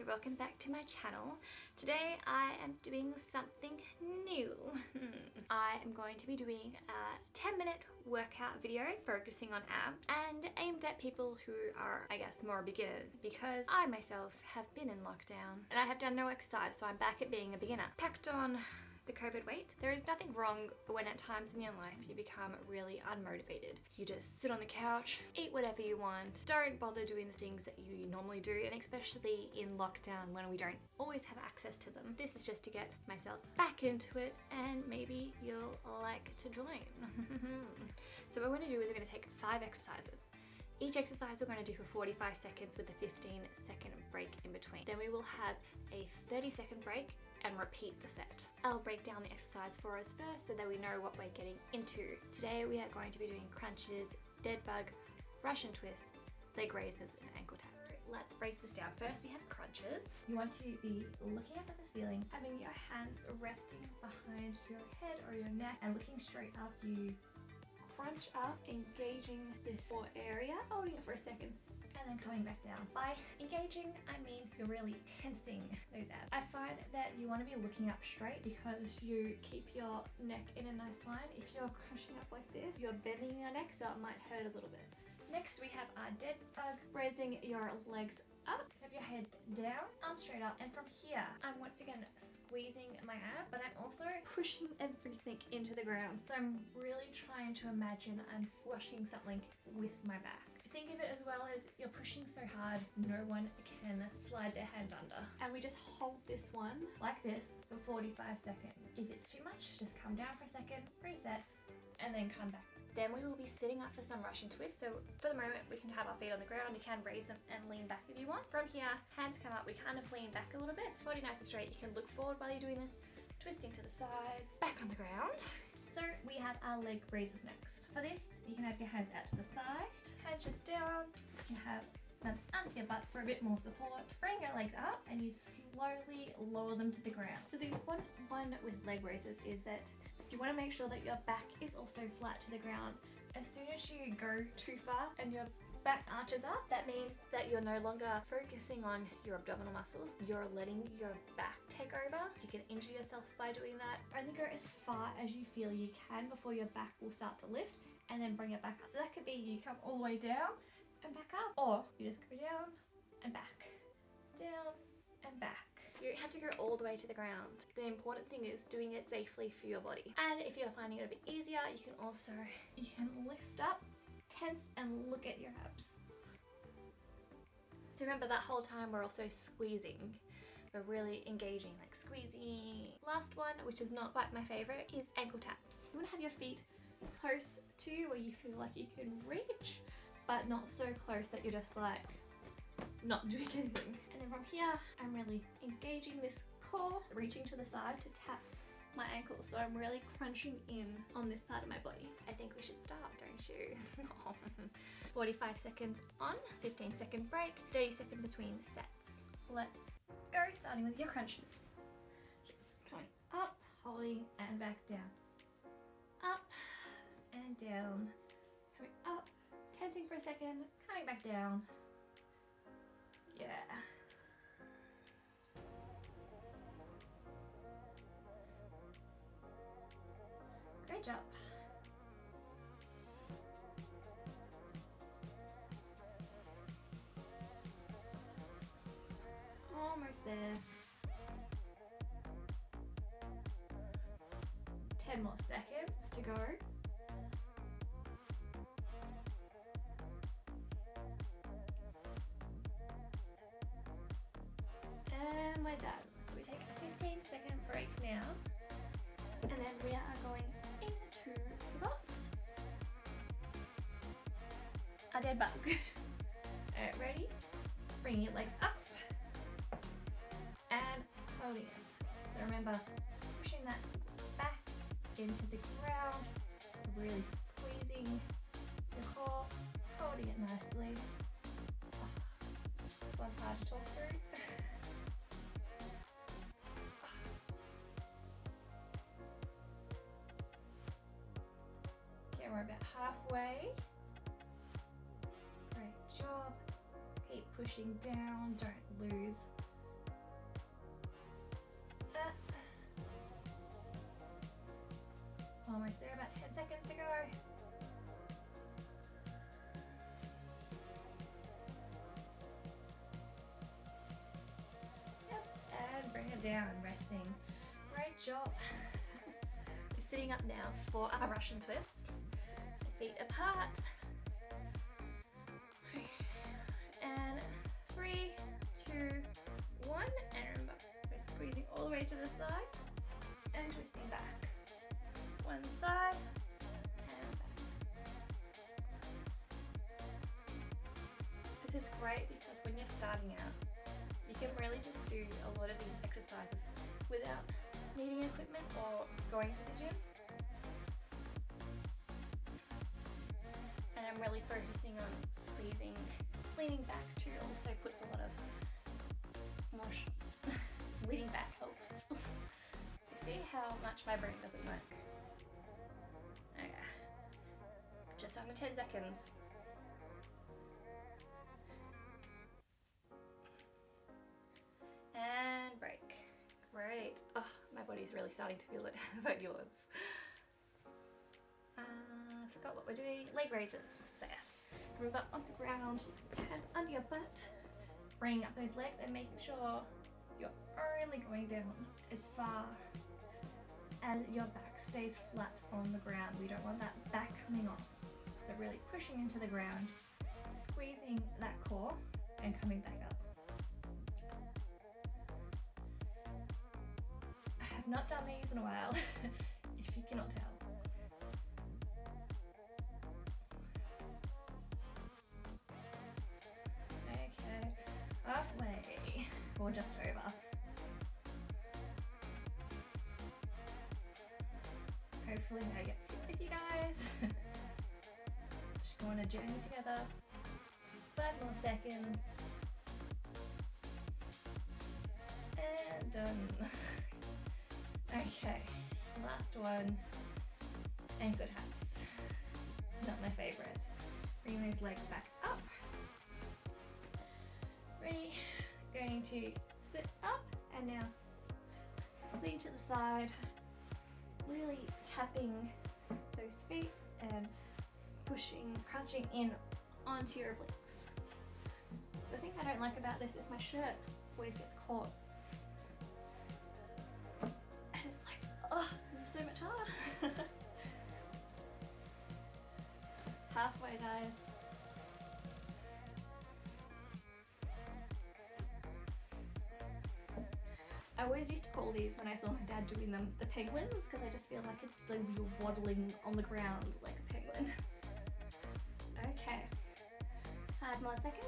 welcome back to my channel. Today I am doing something new. I am going to be doing a 10-minute workout video focusing on abs and aimed at people who are, I guess, more beginners, because I myself have been in lockdown and I have done no exercise, so I'm back at being a beginner. Packed on the COVID weight. There is nothing wrong when at times in your life you become really unmotivated. You just sit on the couch, eat whatever you want, don't bother doing the things that you normally do, and especially in lockdown when we don't always have access to them. This is just to get myself back into it, and maybe you'll like to join. So what we're going to do is we're going to take 5 exercises. Each exercise we're going to do for 45 seconds with a 15-second break in between. Then we will have a 30-second break and repeat the set. I'll break down the exercise for us first so that we know what we're getting into. Today we are going to be doing crunches, dead bug, Russian twist, leg raises and ankle taps. Let's break this down. First we have crunches. You want to be looking up at the ceiling, having your hands resting behind your head or your neck and looking straight up. You crunch up, engaging this core area, holding it for a second, and then coming back down. By engaging, I mean you're really tensing those abs. I find that you want to be looking up straight because you keep your neck in a nice line. If you're crunching up like this, you're bending your neck, so it might hurt a little bit. Next we have our dead bug, raising your legs up, have your head down, arms straight up, and from here I'm once again squeezing my ab, but I'm also pushing everything into the ground. So I'm really trying to imagine I'm squashing something with my back. Think of it as well as you're pushing so hard no one can slide their hand under. And we just hold this one like this for 45 seconds. If it's too much, just come down for a second, reset, and then come back. Then we will be sitting up for some Russian twists. So for the moment we can have our feet on the ground. You can raise them and lean back if you want. From here, hands come up, we kind of lean back a little bit. Body nice and straight. You can look forward while you're doing this, twisting to the sides, back on the ground. So we have our leg raises next. For this, you can have your hands out to the side, hands just down. You can have them under your butt for a bit more support. Bring your legs up and you slowly lower them to the ground. So the important one with leg raises is that you want to make sure that your back is also flat to the ground. As soon as you go too far and your back arches up, that means that you're no longer focusing on your abdominal muscles. You're letting your back take over. You can injure yourself by doing that. Only go as far as you feel you can before your back will start to lift, and then bring it back up. So that could be you come all the way down and back up, or you just go down and back, down and back. You don't have to go all the way to the ground. The important thing is doing it safely for your body. And if you're finding it a bit easier, you can lift up, tense, and look at your abs. So remember, that whole time we're also squeezing. We're really engaging, like squeezing. Last one, which is not quite my favorite, is ankle taps. You want to have your feet close to where you feel like you can reach, but not so close that you're just like not doing anything. And then from here, I'm really engaging this core, reaching to the side to tap my ankles. So I'm really crunching in on this part of my body. I think we should start, don't you? 45 seconds on, 15-second break, 30-second between sets. Let's go, starting with your crunches. Just coming up, holding, and back down. Up and down. Coming up, tensing for a second, coming back down. Yeah. Great job. Almost there. 10 more seconds to go. And we're done. So we take a 15-second break now, and then we are going into squats. A dead bug. Alright, ready? Bringing your legs up and holding it. So remember, pushing that back into the ground, really squeezing your core, holding it nicely. Oh, this one's hard to talk through. Okay, we're about halfway. Great job. Keep pushing down, don't lose almost there, about 10 seconds to go. Yep, and bring it down, resting. Great job. We're sitting up now for our Russian twists. Feet apart. And 3, 2, 1. And remember, we're squeezing all the way to the side and twisting back. One side and back. This is great because when you're starting out, you can really just do a lot of these exercises without needing equipment or going to the gym. And I'm really focusing on squeezing, leaning back too also puts a lot of more leaning back helps. You see how much my brain doesn't work? Okay, just under 10 seconds. And break. Great. Oh, my body's really starting to feel it. How about yours? I forgot what we're doing. Leg raises. So yes, remember on the ground, hands under your butt, bringing up those legs and making sure you're only going down as far as your back stays flat on the ground. We don't want that back coming off. So really pushing into the ground, squeezing that core and coming back up. I have not done these in a while, if you cannot tell. Okay, halfway, or just over. Hopefully I get fit with you guys. Just go on a journey together. 5 more seconds. And done. Okay, last one. And good haps. Not my favorite. Bring those legs back up. Ready? Going to sit up and now lean to the side. Really tapping those feet and pushing, crunching in onto your obliques. The thing I don't like about this is my shirt always gets caught. And it's like, oh, this is so much harder. Halfway, guys. I always used to call these, when I saw my dad doing them, the penguins, because I just feel like it's like you're waddling on the ground like a penguin. Okay, 5 more seconds.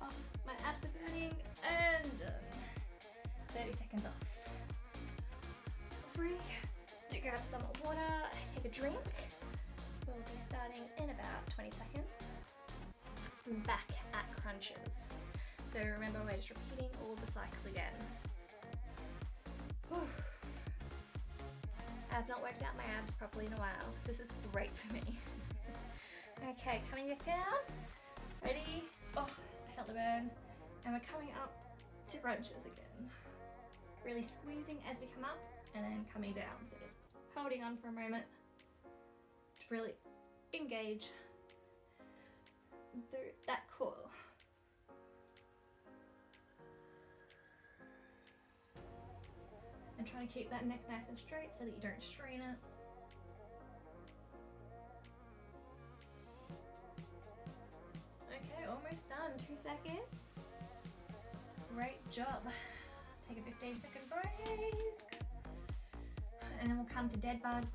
Oh, my abs are burning, and done. 30 seconds off. Free to grab some water, take a drink. We'll be starting in about 20 seconds. Back at crunches. So remember, we're just repeating all of the cycle again. Whew. I've not worked out my abs properly in a while, so this is great for me. Okay, coming back down. Ready? Oh, I felt the burn. And we're coming up to crunches again. Really squeezing as we come up and then coming down. So just holding on for a moment to really engage through that core. And try to keep that neck nice and straight so that you don't strain it. Okay, almost done. 2 seconds. Great job. Take a 15-second break. And then we'll come to dead bugs.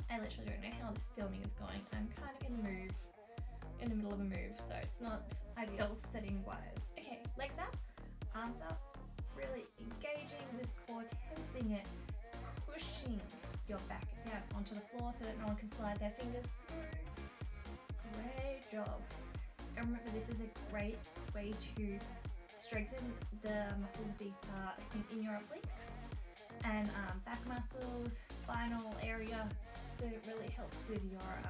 I literally don't know how this filming is going. I'm kind of in the middle of a move, so it's not ideal setting wise. Okay, legs up, arms up. Really engaging this core, tensing it, pushing your back down onto the floor so that no one can slide their fingers through. Great job. And remember, this is a great way to strengthen the muscles deeper, I think, in your obliques and back muscles, spinal area, so it really helps with your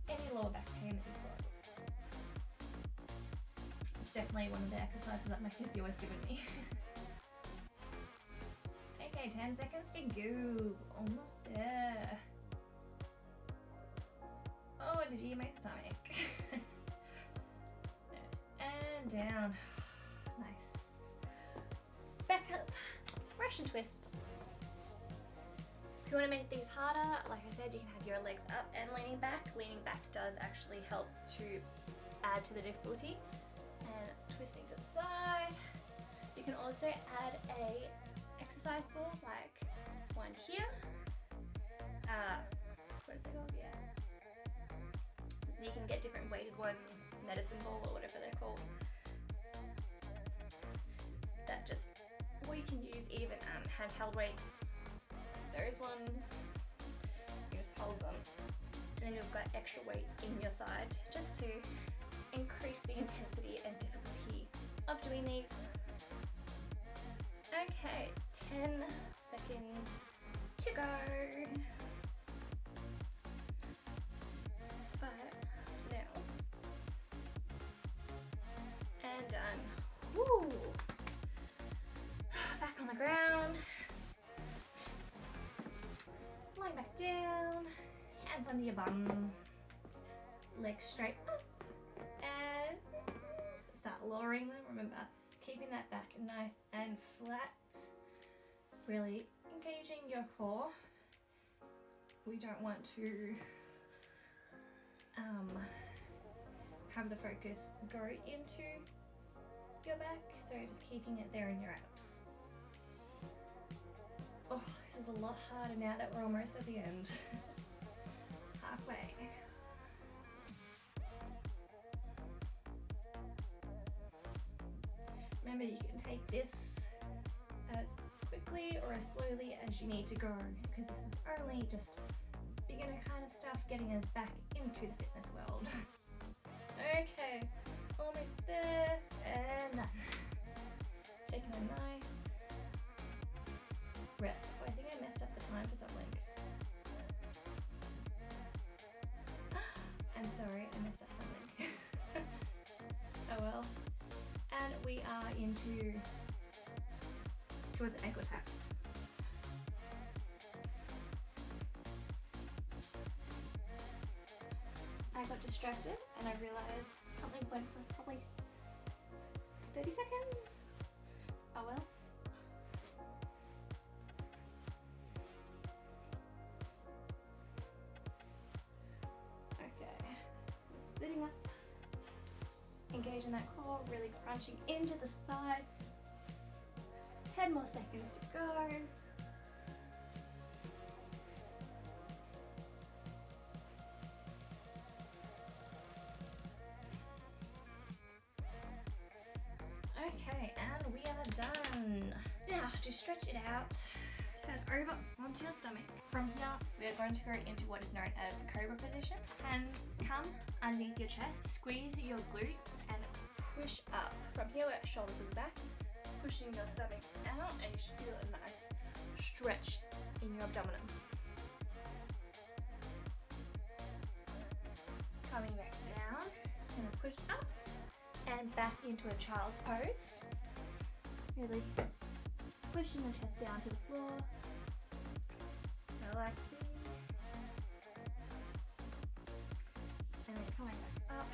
any lower back pain that you've got. It's definitely one of the exercises that my physio has given me. Okay, 10 seconds to go. Almost there. Oh, did you hear my stomach? And down. Nice. Back up. Russian twists. If you want to make these harder, like I said, you can have your legs up and leaning back. Leaning back does actually help to add to the difficulty. And twisting to the side. You can also add a exercise ball, like one here. What is it called? Yeah. You can get different weighted ones, medicine ball or whatever they're called. That just, or you can use even handheld weights. Those ones, you just hold them, and then you've got extra weight in your side just to increase the intensity and difficulty of doing these. Okay, 10 seconds to go. 5 now. And done. Woo! Back on the ground. Lie back down. Hands under your bum. Legs straight up. And start lowering them. Remember, keeping that back nice and flat. Really engaging your core. We don't want to have the focus go into your back, so just keeping it there in your abs. Oh, this is a lot harder now that we're almost at the end. Halfway. Remember, you can take this as quickly or as slowly as you need to go, because this is only just beginner kind of stuff, getting us back into the fitness world. Okay, almost there, and done. Taking a nice rest. Oh, I think I messed up the time for something. I'm sorry, I messed up something. Oh well. And we are towards the ankle taps. I got distracted and I realized something went for probably 30 seconds. Oh well. Okay. Sitting up. Engaging that core, really crunching into the sides. 10 more seconds to go. Okay, and we are done. Now to stretch it out, turn over onto your stomach. From here, we are going to go into what is known as the cobra position. Hands come underneath your chest, squeeze your glutes and push up. From here, we're shoulders to the back, pushing your stomach out, and you should feel a nice stretch in your abdomen. Coming back down, and push up. And back into a child's pose. Really pushing the chest down to the floor. Relaxing. And then coming back up,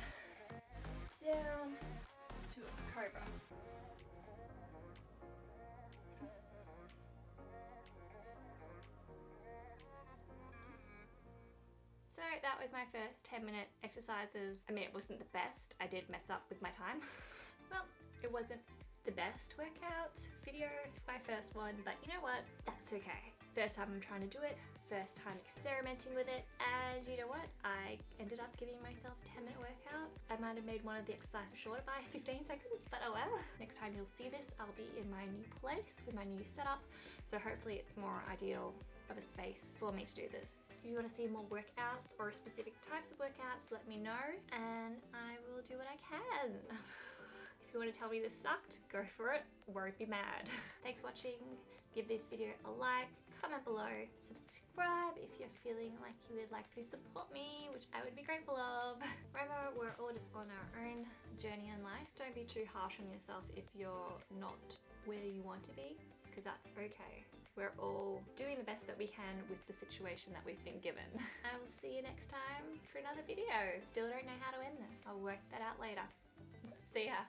down to a cobra. So that was my first 10-minute exercises. I mean, it wasn't the best. I did mess up with my time. Well, it wasn't the best workout video, my first one, but you know what? That's okay. First time I'm trying to do it, first time experimenting with it, and you know what? I ended up giving myself a 10-minute workout. I might have made one of the exercises shorter by 15 seconds, but oh well. Next time you'll see this, I'll be in my new place with my new setup, so hopefully it's more ideal of a space for me to do this. If you want to see more workouts or specific types of workouts, let me know and I will do what I can. If you want to tell me this sucked, go for it, won't be mad. Thanks for watching. Give this video a like, comment below, subscribe if you're feeling like you would like to support me, which I would be grateful of. Remember, we're all just on our own journey in life. Don't be too harsh on yourself if you're not where you want to be, because that's okay. we're all doing the best that we can with the situation that we've been given. I will see you next time for another video. Still don't know how to end this. I'll work that out later. See ya.